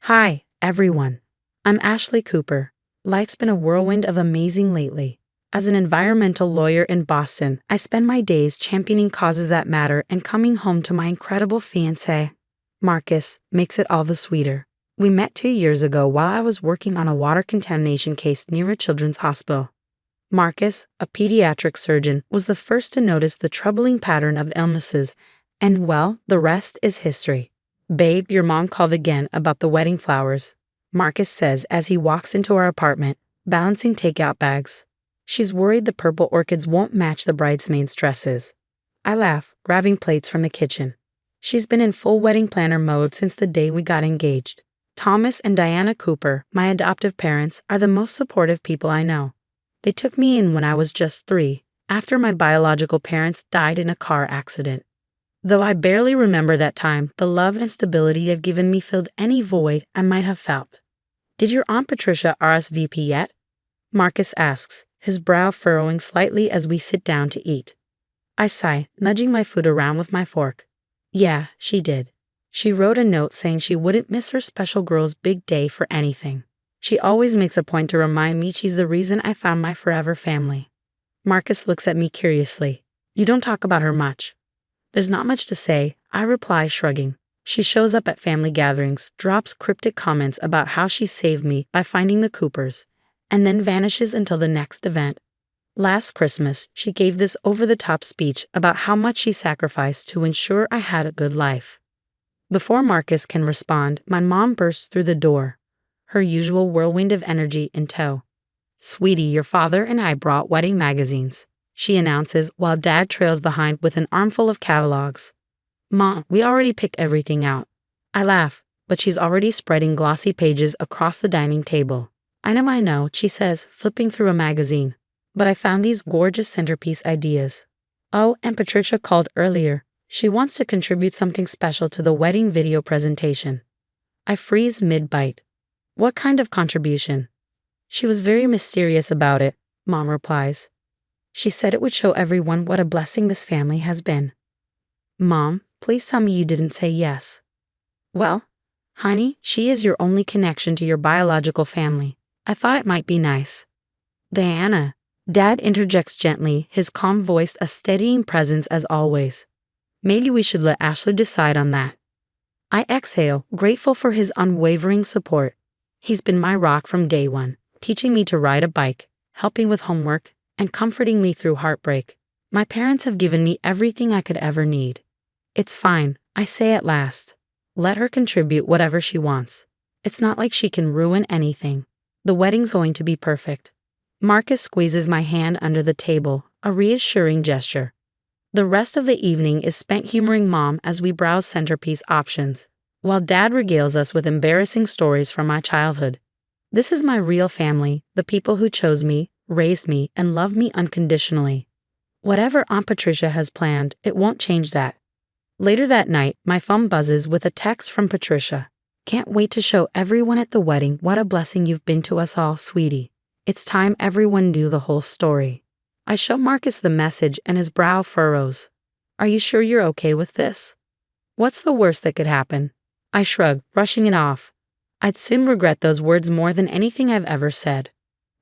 Hi, everyone. I'm Ashley Cooper. Life's been a whirlwind of amazing lately. As an environmental lawyer in Boston, I spend my days championing causes that matter and coming home to my incredible fiancé. Marcus makes it all the sweeter. We met 2 years ago while I was working on a water contamination case near a children's hospital. Marcus, a pediatric surgeon, was the first to notice the troubling pattern of illnesses, and well, the rest is history. Babe, your mom called again about the wedding flowers, Marcus says as he walks into our apartment, balancing takeout bags. She's worried the purple orchids won't match the bridesmaids' dresses. I laugh, grabbing plates from the kitchen. She's been in full wedding planner mode since the day we got engaged. Thomas and Diana Cooper, my adoptive parents, are the most supportive people I know. They took me in when I was just 3, after my biological parents died in a car accident. Though I barely remember that time, the love and stability they've given me filled any void I might have felt. Did your Aunt Patricia RSVP yet? Marcus asks, his brow furrowing slightly as we sit down to eat. I sigh, nudging my food around with my fork. Yeah, she did. She wrote a note saying she wouldn't miss her special girl's big day for anything. She always makes a point to remind me she's the reason I found my forever family. Marcus looks at me curiously. You don't talk about her much. There's not much to say, I reply, shrugging. She shows up at family gatherings, drops cryptic comments about how she saved me by finding the Coopers, and then vanishes until the next event. Last Christmas, she gave this over-the-top speech about how much she sacrificed to ensure I had a good life. Before Marcus can respond, my mom bursts through the door, her usual whirlwind of energy in tow. Sweetie, your father and I brought wedding magazines, she announces while Dad trails behind with an armful of catalogs. Mom, we already picked everything out. I laugh, but she's already spreading glossy pages across the dining table. I know, she says, flipping through a magazine. But I found these gorgeous centerpiece ideas. Oh, and Patricia called earlier. She wants to contribute something special to the wedding video presentation. I freeze mid-bite. What kind of contribution? She was very mysterious about it, Mom replies. She said it would show everyone what a blessing this family has been. Mom, please tell me you didn't say yes. Well, honey, she is your only connection to your biological family. I thought it might be nice. Diana, Dad interjects gently, his calm voice a steadying presence as always. Maybe we should let Ashley decide on that. I exhale, grateful for his unwavering support. He's been my rock from day one, teaching me to ride a bike, helping with homework, and comforting me through heartbreak. My parents have given me everything I could ever need. It's fine, I say at last. Let her contribute whatever she wants. It's not like she can ruin anything. The wedding's going to be perfect. Marcus squeezes my hand under the table, a reassuring gesture. The rest of the evening is spent humoring Mom as we browse centerpiece options, while Dad regales us with embarrassing stories from my childhood. This is my real family, the people who chose me, raised me, and loved me unconditionally. Whatever Aunt Patricia has planned, it won't change that. Later that night, my phone buzzes with a text from Patricia. Can't wait to show everyone at the wedding what a blessing you've been to us all, sweetie. It's time everyone knew the whole story. I show Marcus the message and his brow furrows. Are you sure you're okay with this? What's the worst that could happen? I shrug, brushing it off. I'd soon regret those words more than anything I've ever said.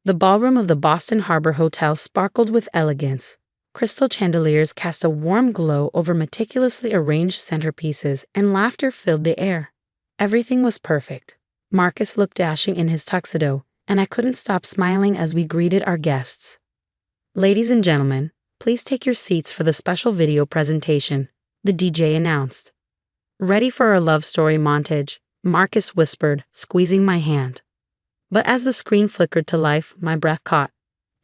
The ballroom of the Boston Harbor Hotel sparkled with elegance. Crystal chandeliers cast a warm glow over meticulously arranged centerpieces, and laughter filled the air. Everything was perfect. Marcus looked dashing in his tuxedo, and I couldn't stop smiling as we greeted our guests. Ladies and gentlemen, please take your seats for the special video presentation, the DJ announced. Ready for our love story montage, Marcus whispered, squeezing my hand. But as the screen flickered to life, my breath caught.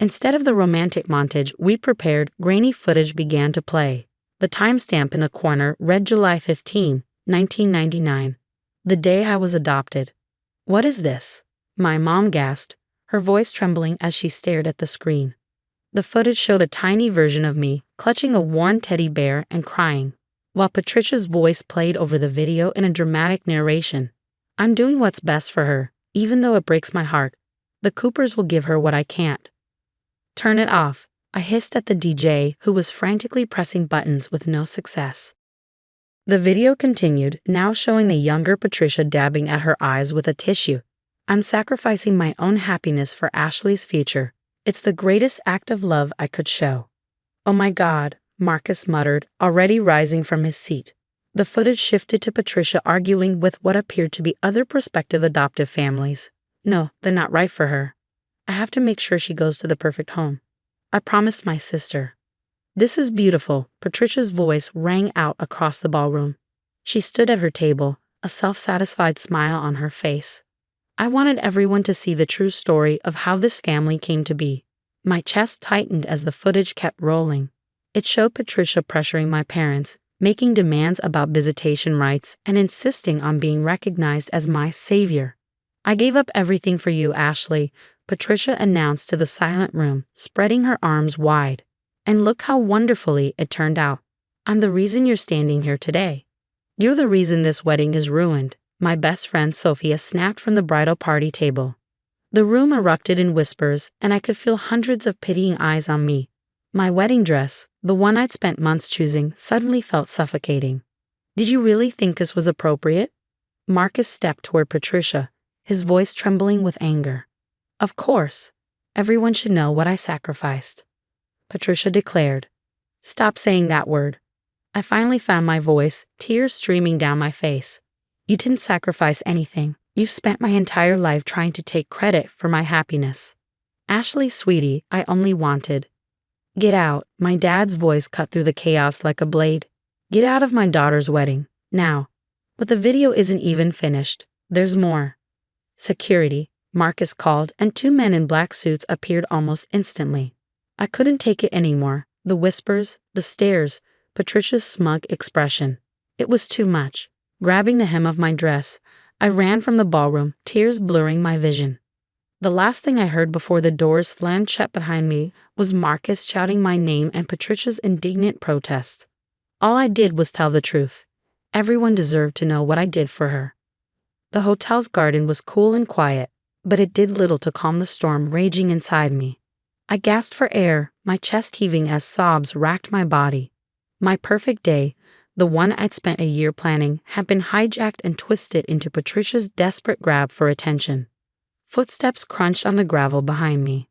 Instead of the romantic montage we prepared, grainy footage began to play. The timestamp in the corner read July 15, 1999, the day I was adopted. What is this? My mom gasped, her voice trembling as she stared at the screen. The footage showed a tiny version of me, clutching a worn teddy bear and crying, while Patricia's voice played over the video in a dramatic narration. I'm doing what's best for her, even though it breaks my heart. The Coopers will give her what I can't. Turn it off, I hissed at the DJ, who was frantically pressing buttons with no success. The video continued, now showing the younger Patricia dabbing at her eyes with a tissue. I'm sacrificing my own happiness for Ashley's future. It's the greatest act of love I could show. Oh my God, Marcus muttered, already rising from his seat. The footage shifted to Patricia arguing with what appeared to be other prospective adoptive families. No, they're not right for her. I have to make sure she goes to the perfect home. I promised my sister. This is beautiful, Patricia's voice rang out across the ballroom. She stood at her table, a self-satisfied smile on her face. I wanted everyone to see the true story of how this family came to be. My chest tightened as the footage kept rolling. It showed Patricia pressuring my parents, making demands about visitation rights, and insisting on being recognized as my savior. I gave up everything for you, Ashley, Patricia announced to the silent room, spreading her arms wide. And look how wonderfully it turned out. I'm the reason you're standing here today. You're the reason this wedding is ruined, my best friend Sophia snapped from the bridal party table. The room erupted in whispers, and I could feel hundreds of pitying eyes on me. My wedding dress, the one I'd spent months choosing, suddenly felt suffocating. Did you really think this was appropriate? Marcus stepped toward Patricia, his voice trembling with anger. Of course. Everyone should know what I sacrificed, Patricia declared. Stop saying that word. I finally found my voice, tears streaming down my face. You didn't sacrifice anything. You spent my entire life trying to take credit for my happiness. Ashley, sweetie, I only wanted. Get out, my dad's voice cut through the chaos like a blade. Get out of my daughter's wedding, now. But the video isn't even finished. There's more. Security, Marcus called, and two men in black suits appeared almost instantly. I couldn't take it anymore. The whispers, the stares, Patricia's smug expression. It was too much. Grabbing the hem of my dress, I ran from the ballroom, tears blurring my vision. The last thing I heard before the doors slammed shut behind me was Marcus shouting my name and Patricia's indignant protest. All I did was tell the truth. Everyone deserved to know what I did for her. The hotel's garden was cool and quiet, but it did little to calm the storm raging inside me. I gasped for air, my chest heaving as sobs racked my body. My perfect day, the one I'd spent a year planning, had been hijacked and twisted into Patricia's desperate grab for attention. Footsteps crunched on the gravel behind me.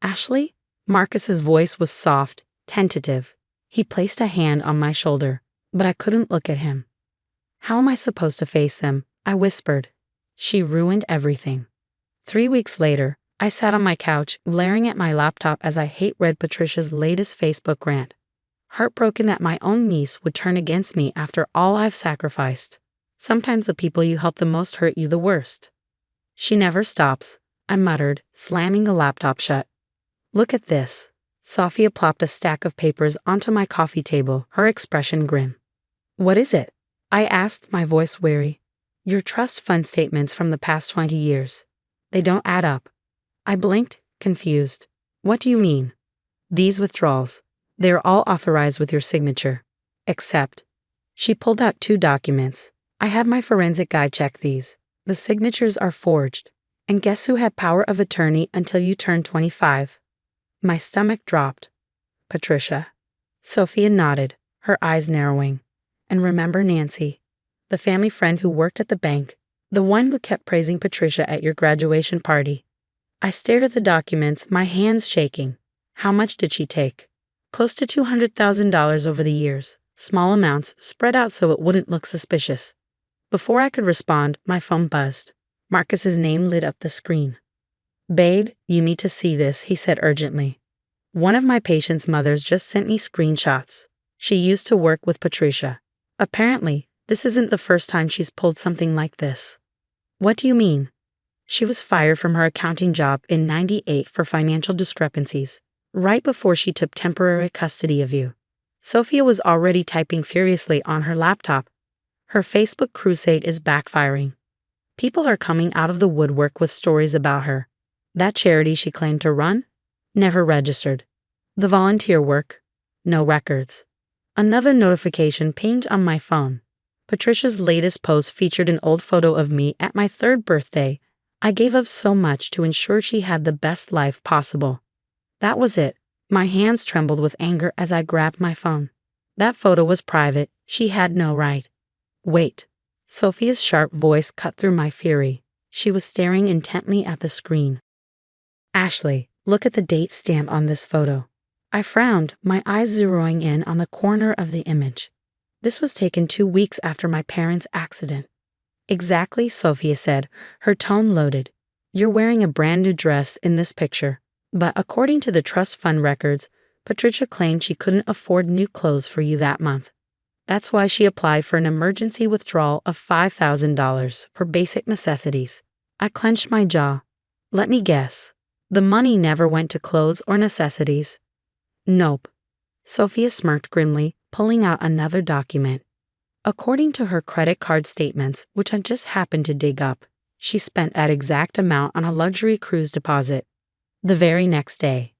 Ashley? Marcus's voice was soft, tentative. He placed a hand on my shoulder, but I couldn't look at him. How am I supposed to face them? I whispered. She ruined everything. 3 weeks later, I sat on my couch, glaring at my laptop as I hate-read Patricia's latest Facebook rant. Heartbroken that my own niece would turn against me after all I've sacrificed. Sometimes the people you help the most hurt you the worst. She never stops, I muttered, slamming the laptop shut. Look at this. Sophia plopped a stack of papers onto my coffee table, her expression grim. What is it? I asked, my voice weary. Your trust fund statements from the past 20 years. They don't add up. I blinked, confused. What do you mean? These withdrawals. They're all authorized with your signature. Except. She pulled out 2 documents. I had my forensic guy check these. The signatures are forged. And guess who had power of attorney until you turned 25? My stomach dropped. Patricia. Sophia nodded, her eyes narrowing. And remember Nancy, the family friend who worked at the bank, the one who kept praising Patricia at your graduation party. I stared at the documents, my hands shaking. How much did she take? Close to $200,000 over the years, small amounts spread out so it wouldn't look suspicious. Before I could respond, my phone buzzed. Marcus's name lit up the screen. Babe, you need to see this, he said urgently. One of my patient's mothers just sent me screenshots. She used to work with Patricia. Apparently, this isn't the first time she's pulled something like this. What do you mean? She was fired from her accounting job in '98 for financial discrepancies, right before she took temporary custody of you. Sophia was already typing furiously on her laptop. Her Facebook crusade is backfiring. People are coming out of the woodwork with stories about her. That charity she claimed to run? Never registered. The volunteer work? No records. Another notification pinged on my phone. Patricia's latest post featured an old photo of me at my 3rd birthday. I gave up so much to ensure she had the best life possible. That was it. My hands trembled with anger as I grabbed my phone. That photo was private. She had no right. Wait. Sophia's sharp voice cut through my fury. She was staring intently at the screen. Ashley, look at the date stamp on this photo. I frowned, my eyes zeroing in on the corner of the image. This was taken 2 weeks after my parents' accident. Exactly, Sophia said, her tone loaded. You're wearing a brand new dress in this picture. But according to the trust fund records, Patricia claimed she couldn't afford new clothes for you that month. That's why she applied for an emergency withdrawal of $5,000 for basic necessities. I clenched my jaw. Let me guess. The money never went to clothes or necessities. Nope. Sophia smirked grimly, pulling out another document. According to her credit card statements, which I just happened to dig up, she spent that exact amount on a luxury cruise deposit. The very next day.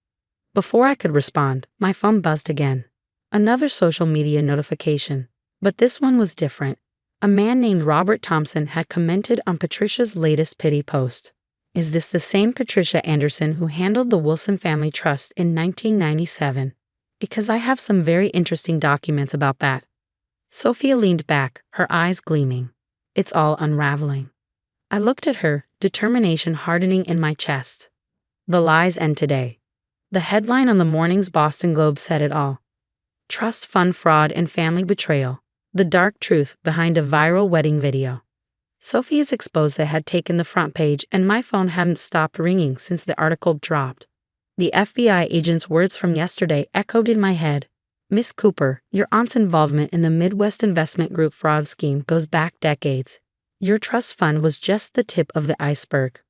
Before I could respond, my phone buzzed again. Another social media notification. But this one was different. A man named Robert Thompson had commented on Patricia's latest pity post. Is this the same Patricia Anderson who handled the Wilson Family Trust in 1997? Because I have some very interesting documents about that. Sophia leaned back, her eyes gleaming. It's all unraveling. I looked at her, determination hardening in my chest. The lies end today. The headline on the morning's Boston Globe said it all. Trust fund fraud and family betrayal. The dark truth behind a viral wedding video. Sophia's expose had taken the front page and my phone hadn't stopped ringing since the article dropped. The FBI agent's words from yesterday echoed in my head. Miss Cooper, your aunt's involvement in the Midwest Investment Group fraud scheme goes back decades. Your trust fund was just the tip of the iceberg.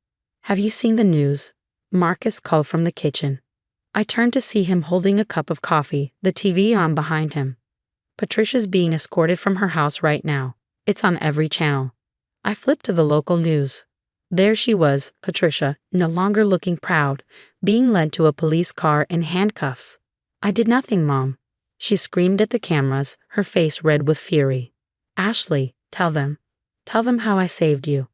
Have you seen the news? Marcus called from the kitchen. I turned to see him holding a cup of coffee, the TV on behind him. Patricia's being escorted from her house right now. It's on every channel. I flipped to the local news. There she was, Patricia, no longer looking proud, being led to a police car in handcuffs. I did nothing, Mom. She screamed at the cameras, her face red with fury. Ashley, tell them. Tell them how I saved you.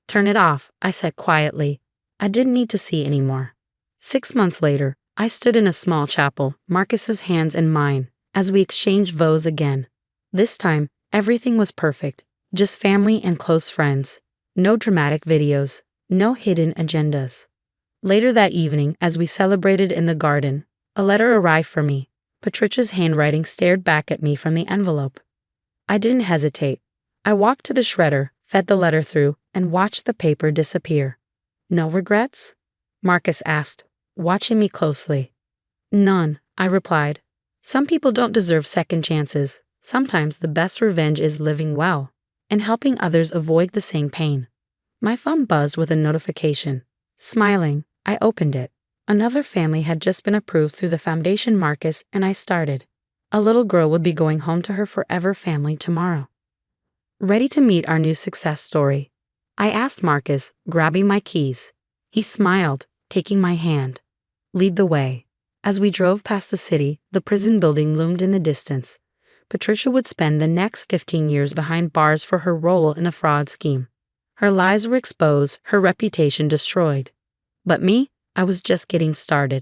Turn it off, I said quietly. I didn't need to see anymore. 6 months later, I stood in a small chapel, Marcus's hands in mine, as we exchanged vows again. This time, everything was perfect. Just family and close friends. No dramatic videos. No hidden agendas. Later that evening, as we celebrated in the garden, a letter arrived for me. Patricia's handwriting stared back at me from the envelope. I didn't hesitate. I walked to the shredder, fed the letter through, and watched the paper disappear. No regrets? Marcus asked, watching me closely. None, I replied. Some people don't deserve second chances. Sometimes the best revenge is living well and helping others avoid the same pain. My phone buzzed with a notification. Smiling, I opened it. Another family had just been approved through the foundation Marcus and I started. A little girl would be going home to her forever family tomorrow. Ready to meet our new success story? I asked Marcus, grabbing my keys. He smiled, taking my hand. Lead the way. As we drove past the city, the prison building loomed in the distance. Patricia would spend the next 15 years behind bars for her role in a fraud scheme. Her lies were exposed, her reputation destroyed. But me, I was just getting started.